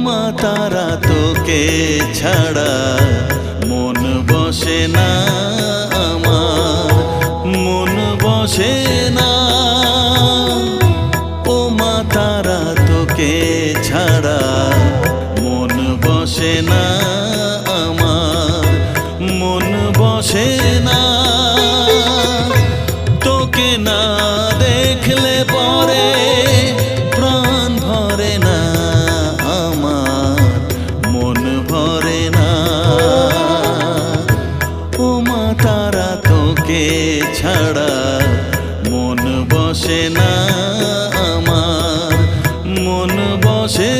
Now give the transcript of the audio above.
মা তারা তোকে ছাড়া মন বসে না আমার, মন বসে না। ও মা তারা তোকে ছাড়া মন বসে না আমার, মন বসে না। তোকে না দেখলে পরে প্রাণ ভরে না আমার, মন ভরে না। ও মা তারা তোকে ছাড়া মন বসে না আমার, মন বসে